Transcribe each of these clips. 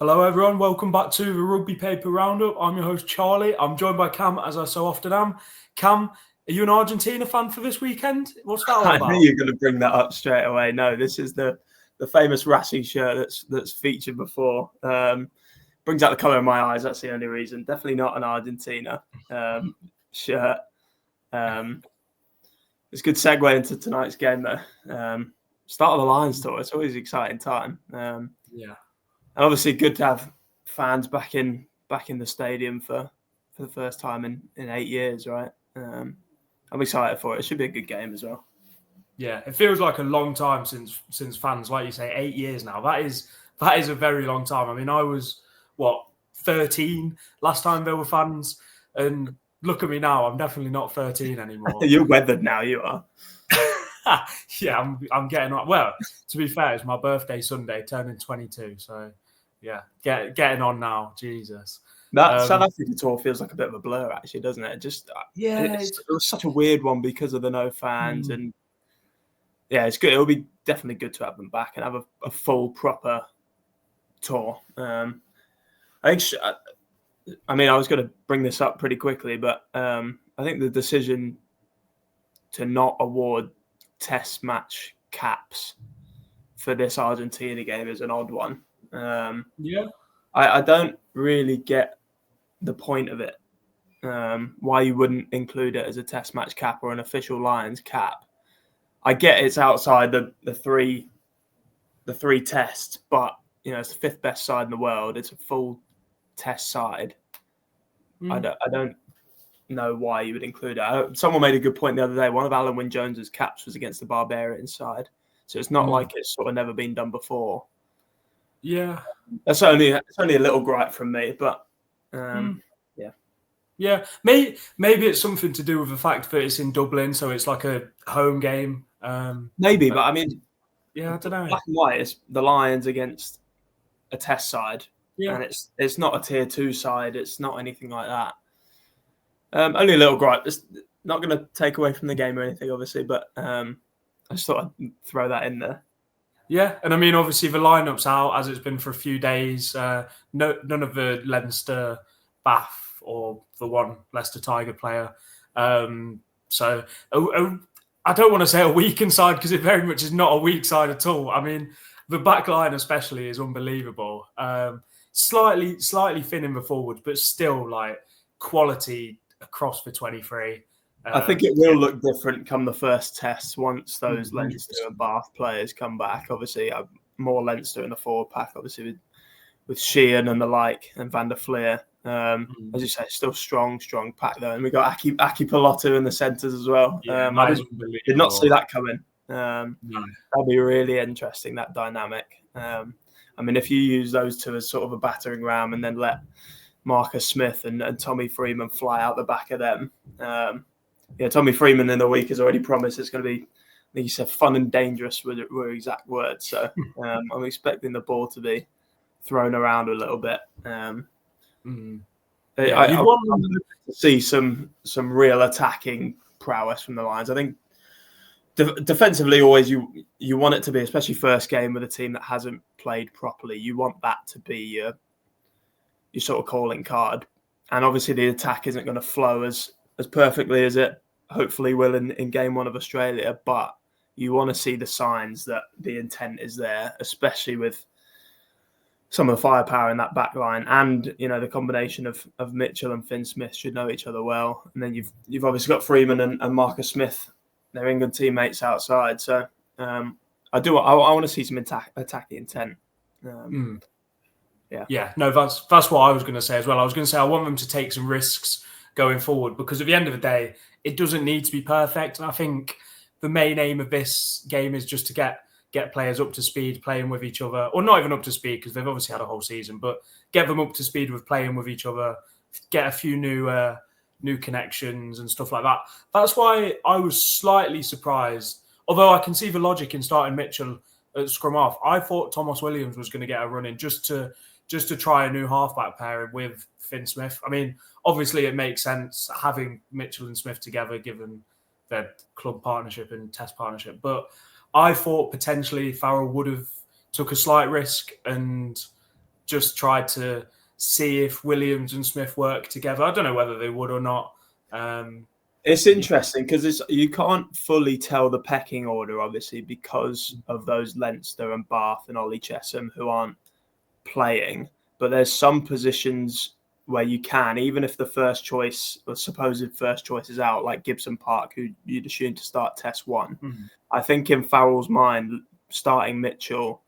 Hello everyone, welcome back to the Rugby Paper Roundup. I'm your host Charlie. I'm joined by Cam, as I so often am. Cam, are you an Argentina fan for this weekend? What's that all about? I knew you were going to bring that up straight away. No, this is the famous Racing shirt that's featured before. Brings out the colour in my eyes. That's the only reason. Definitely not an Argentina shirt. It's a good segue into tonight's game though. Start of the Lions tour. It's always an exciting time. Yeah. And obviously good to have fans back in the stadium for the first time in 8 years, right? I'm excited for it. It should be a good game as well. Yeah, it feels like a long time since fans, like you say, 8 years now. That is a very long time. I mean, I was 13 last time there were fans, and look at me now. I'm definitely not 13 anymore. You're weathered now. You are. Yeah, I'm getting on. Well, to be fair, it's my birthday Sunday, turning 22. So, yeah, getting on now. Jesus. That South Africa tour feels like a bit of a blur, actually, doesn't it? It was such a weird one because of the no fans, and yeah, it's good. It'll be definitely good to have them back and have a full proper tour. I was going to bring this up pretty quickly, but I think the decision to not award test match caps for this Argentina game is an odd one. I don't really get the point of it. Why you wouldn't include it as a test match cap or an official Lions cap. I get it's outside the three tests, but it's the fifth best side in the world. It's a full test side. I don't know why you would include it. Someone made a good point the other day. One of Alan Wynne-Jones's caps was against the Barbarians side, so it's not like it's sort of never been done before. Yeah, it's only a little gripe from me, but yeah. Maybe it's something to do with the fact that it's in Dublin, so it's like a home game. Maybe, but I mean, yeah, I don't know. Black and white is the Lions against a test side, and it's not a tier 2 side. It's not anything like that. Only a little gripe. It's not going to take away from the game or anything, obviously, but I just thought I'd throw that in there. Yeah, and I mean, obviously the lineup's out as it's been for a few days. None of the Leinster Bath or the one Leicester Tiger player. So I don't want to say a weakened side because it very much is not a weak side at all. I mean, the back line especially is unbelievable. Slightly thin in the forwards, but still like quality across the 23. I think it will look different come the first test once those Leinster and Bath players come back. Obviously, more Leinster in the forward pack, obviously with Sheehan and the like, and Van der Fleer. As you say, still strong pack though. And we got Aki Pilotu in the centres as well. I did not see that coming. That'll be really interesting, that dynamic. I mean, if you use those two as sort of a battering ram and then let Marcus Smith and Tommy Freeman fly out the back of them. Tommy Freeman in the week has already promised it's going to be, I think he said, fun and dangerous were exact words. So I'm expecting the ball to be thrown around a little bit. I want to see some real attacking prowess from the Lions. I think defensively, always you want it to be, especially first game with a team that hasn't played properly. You want that to be your sort of calling card, and obviously the attack isn't going to flow as perfectly as it hopefully will in game one of Australia. But you want to see the signs that the intent is there, especially with some of the firepower in that back line, and the combination of Mitchell and Finn Smith should know each other well. And then you've obviously got Freeman and Marcus Smith, their England teammates outside. So I want to see some attacking intent. Yeah, no, that's what I was going to say as well. I was going to say I want them to take some risks going forward, because at the end of the day, it doesn't need to be perfect. And I think the main aim of this game is just to get players up to speed, playing with each other, or not even up to speed because they've obviously had a whole season, but get them up to speed with playing with each other, get a few new connections and stuff like that. That's why I was slightly surprised, although I can see the logic in starting Mitchell at scrum half. I thought Thomas Williams was going to get a run in just to try a new halfback pairing with Finn Smith. I mean, obviously it makes sense having Mitchell and Smith together given their club partnership and test partnership. But I thought potentially Farrell would have took a slight risk and just tried to see if Williams and Smith work together. I don't know whether they would or not. It's interesting because you can't fully tell the pecking order, obviously, because of those Leinster and Bath and Ollie Chesham who aren't playing. But there's some positions where you can, even if the first choice or supposed first choice is out, like Gibson Park, who you'd assume to start Test 1. Mm-hmm. I think in Farrell's mind, starting Mitchell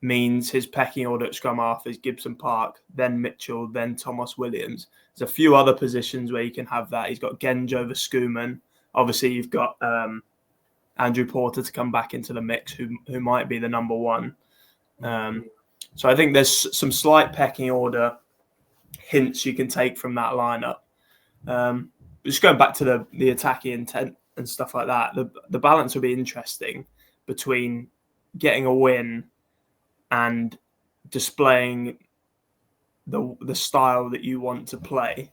means his pecking order at scrum half is Gibson Park, then Mitchell, then Thomas Williams. There's a few other positions where you can have that. He's got Genge over Schoeman. Obviously, you've got Andrew Porter to come back into the mix, who might be the number one. So I think there's some slight pecking order hints you can take from that lineup. Just going back to the attacking intent and stuff like that, the balance will be interesting between getting a win and displaying the style that you want to play.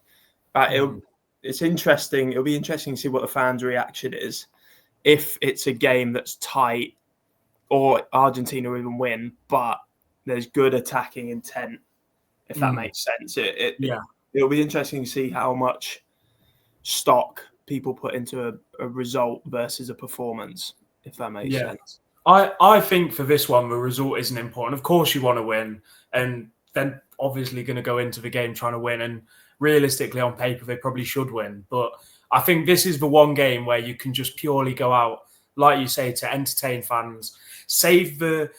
It's interesting. It'll be interesting to see what the fans' reaction is if it's a game that's tight or Argentina will even win, but there's good attacking intent, if that makes sense. It'll be interesting to see how much stock people put into a result versus a performance, if that makes sense. I think for this one, the result isn't important. Of course, you want to win, and then obviously going to go into the game trying to win. And realistically, on paper, they probably should win. But I think this is the one game where you can just purely go out, like you say, to entertain fans, save the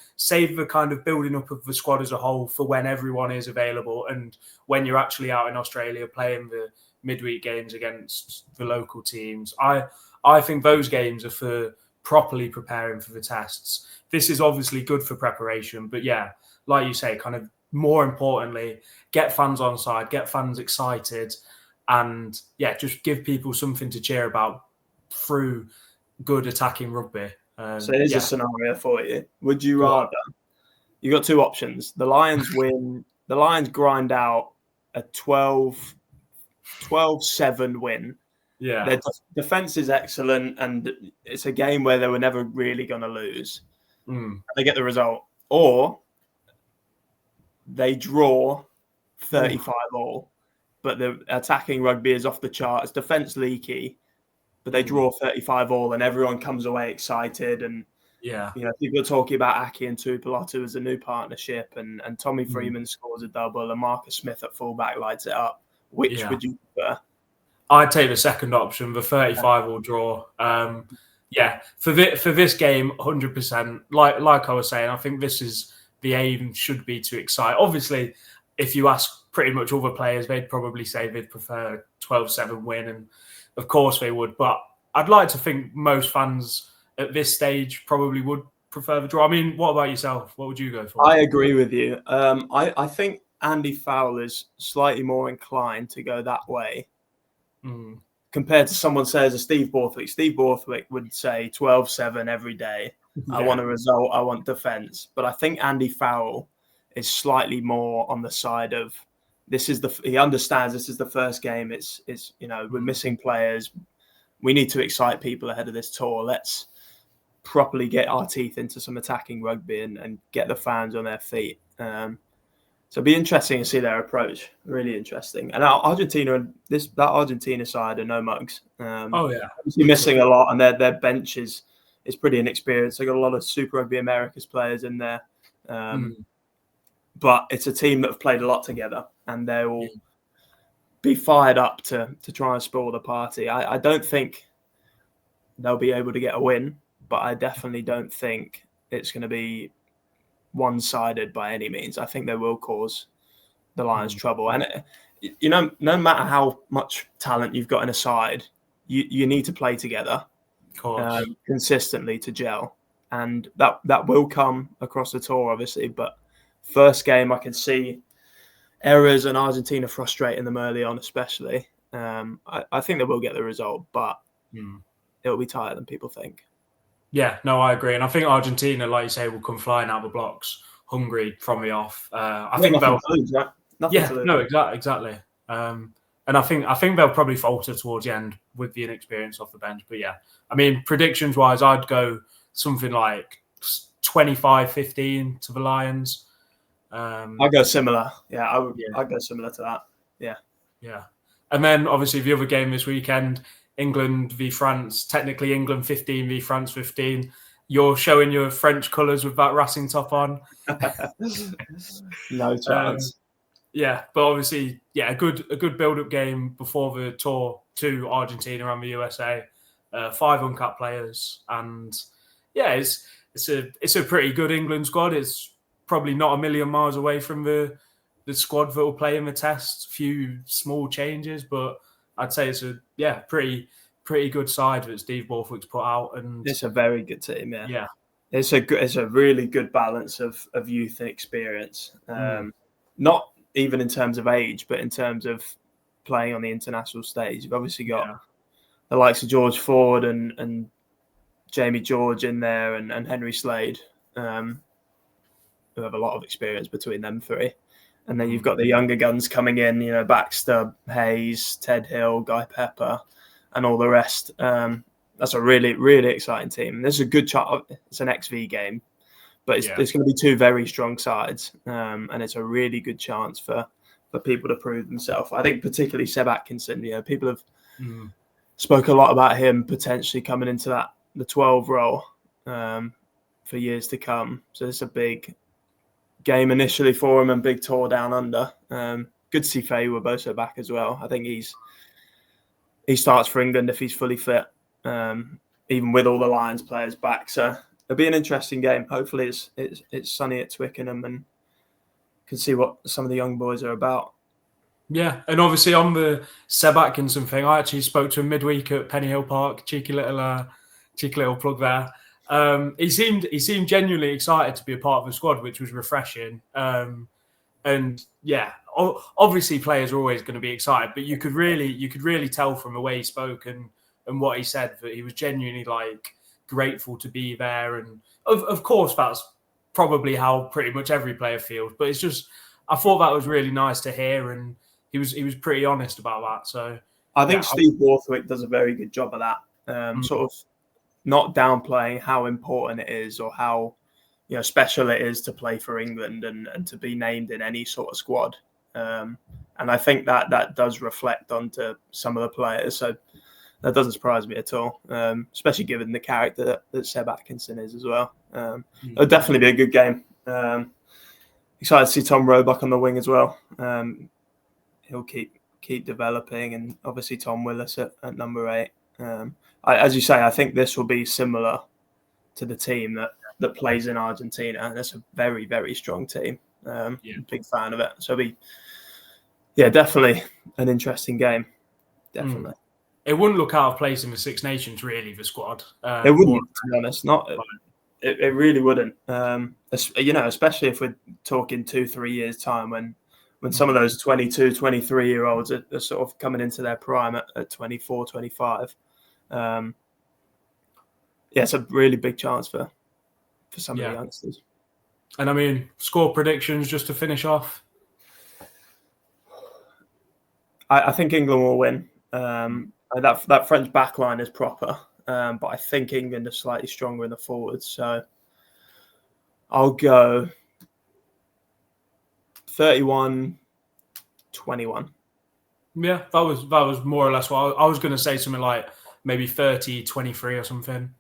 kind of building up of the squad as a whole for when everyone is available and when you're actually out in Australia playing the midweek games against the local teams. I think those games are for properly preparing for the tests. This is obviously good for preparation, but yeah, like you say, kind of more importantly, get fans on side, get fans excited, and yeah, just give people something to cheer about through good attacking rugby. So here's a scenario for you. Would you rather, you got two options. The Lions win, the Lions grind out a 12-7 win. Yeah. Their defense is excellent, and it's a game where they were never really going to lose. They get the result. Or they draw 35-all, but the attacking rugby is off the charts, defense leaky, but they draw 35-all, and everyone comes away excited. And people are talking about Aki and Tuipulotu as a new partnership, and Tommy Freeman scores a double, and Marcus Smith at fullback lights it up. Which would you prefer? I'd take the second option, the 35-all draw. For this game, 100%. Like I was saying, I think this is the aim should be to excite. Obviously, if you ask pretty much all the players, they'd probably say they'd prefer 12-7 win, and of course they would. But I'd like to think most fans at this stage probably would prefer the draw. I mean, what about yourself? What would you go for? I agree with you. I think Andy Farrell is slightly more inclined to go that way compared to someone says a Steve Borthwick. Steve Borthwick would say 12-7 every day. I want a result. I want defense. But I think Andy Farrell is slightly more on the side of he understands this is the first game. It's we're missing players. We need to excite people ahead of this tour. Let's properly get our teeth into some attacking rugby and get the fans on their feet. So it'll be interesting to see their approach. Really interesting. And Argentina, that Argentina side are no mugs. Obviously missing a lot, and their bench is pretty inexperienced. They got a lot of Super Rugby Americas players in there, but it's a team that have played a lot together, and they will be fired up to try and spoil the party. I don't think they'll be able to get a win, but I definitely don't think it's going to be one-sided by any means. I think they will cause the Lions trouble. And no matter how much talent you've got in a side, you need to play together consistently to gel, and that will come across the tour, obviously. But first game, I can see errors and Argentina frustrating them early on, especially. I think they will get the result, but it'll be tighter than people think. Yeah, no, I agree. And I think Argentina, like you say, will come flying out the blocks, hungry from the off. I think they'll lose, right? Exactly. And I think they'll probably falter towards the end with the inexperience off the bench. But yeah, I mean, predictions-wise, I'd go something like 25-15 to the Lions. I'll go similar. Yeah, I'd go similar to that. Yeah. Yeah. And then obviously the other game this weekend, England v France, technically England 15 v France 15. You're showing your French colours with that Racing top on. No chance. Yeah, but obviously, a good build-up game before the tour to Argentina and the USA. 5 uncapped players, and it's a pretty good England squad. It's probably not a million miles away from the squad that will play in the test. A few small changes, but I'd say it's a pretty good side that Steve Borthwick's put out, and it's a very good team. Yeah. It's a really good balance of youth and experience. Not even in terms of age, but in terms of playing on the international stage. You've obviously got the likes of George Ford and Jamie George in there, and Henry Slade, who have a lot of experience between them three. And then you've got the younger guns coming in, Baxter, Hayes, Ted Hill, Guy Pepper, and all the rest. That's a really, really exciting team. This is a good chance. It's an XV game, but it's going to be 2 very strong sides, and it's a really good chance for people to prove themselves. I think particularly Seb Atkinson. People have spoke a lot about him potentially coming into the 12 role for years to come. So it's a big game initially for him and big tour down under. Good to see Faye Waboso back as well. I think he starts for England if he's fully fit. Even with all the Lions players back, so it'll be an interesting game. Hopefully, it's sunny at Twickenham and can see what some of the young boys are about. Yeah, and obviously on the Seb Atkinson thing, I actually spoke to him midweek at Penny Hill Park. Cheeky little plug there. He seemed genuinely excited to be a part of the squad, which was refreshing. And obviously players are always going to be excited, but you could really tell from the way he spoke and what he said that he was genuinely grateful to be there. And of course, that's probably how pretty much every player feels. But it's just, I thought that was really nice to hear, and he was pretty honest about that. So I think Steve Borthwick does a very good job of that, sort of not downplaying how important it is or how special it is to play for England and to be named in any sort of squad. And I think that does reflect onto some of the players. So that doesn't surprise me at all, especially given the character that Seb Atkinson is as well. It'll definitely be a good game. Excited to see Tom Roebuck on the wing as well. He'll keep developing, and obviously Tom Willis at number 8. As you say, I think this will be similar to the team that plays in Argentina. That's a very, very strong team. Big fan of it. So it'll be, definitely an interesting game. Definitely. It wouldn't look out of place in the Six Nations, really, the squad. It wouldn't, to be honest. It really wouldn't. Especially if we're talking 2-3 years' time when some of those 22, 23-year-olds are sort of coming into their prime at 24, 25. It's a really big chance for some of the youngsters. And I mean, score predictions just to finish off. I think England will win. That French backline is proper, but I think England are slightly stronger in the forwards. So I'll go 31-21. Yeah, that was more or less what I was going to say. Something like maybe 30-23 or something.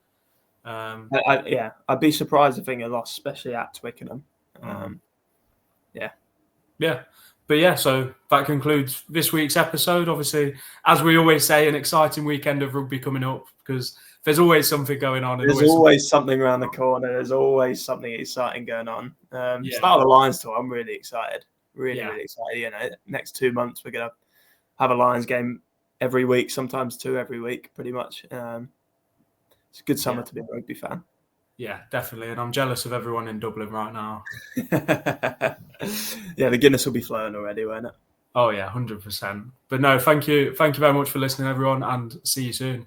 I'd be surprised if England lost, especially at Twickenham. But so that concludes this week's episode. Obviously, as we always say, an exciting weekend of rugby coming up because there's always something going on. There's always something around the corner. There's always something exciting going on. Start of the Lions tour. I'm really excited. Really excited. Next 2 months we're gonna have a Lions game every week, sometimes 2 every week, pretty much. It's a good summer to be a rugby fan. Yeah, definitely. And I'm jealous of everyone in Dublin right now. The Guinness will be flowing already, won't it? Oh, yeah, 100%. But no, thank you. Thank you very much for listening, everyone, and see you soon.